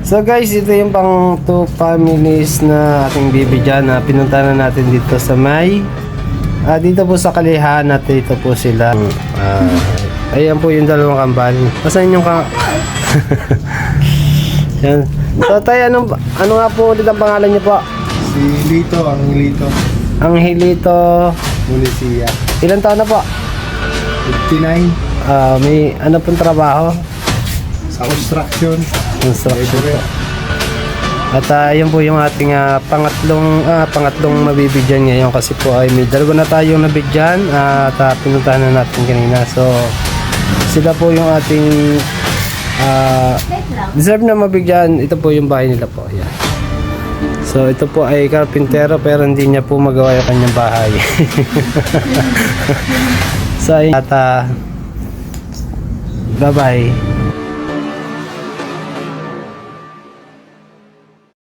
So guys, ito yung pang 2 families na ating bibigyan na pinunta na natin dito sa may dito po sa Kalihan at dito po sila. Ayan po yung dalawang kambal. Nasaan yung yan. So tayo, ano nga po ulit ang pangalan niyo po? Si Lito, ang Lito. Angelito. Mulicia. Ilan taon na po? 59. May ano pong trabaho? Sa construction. Construction po. At yun po yung ating pangatlong mabibigyan ngayon kasi po ay may dalawa na tayong nabigyan at pinuntahan na natin kanina. So sila po yung ating deserve na mabigyan. Ito po yung bahay nila po. Yan. So ito po ay karpintero pero hindi niya po magawa yung kanyang bahay. So at bye bye.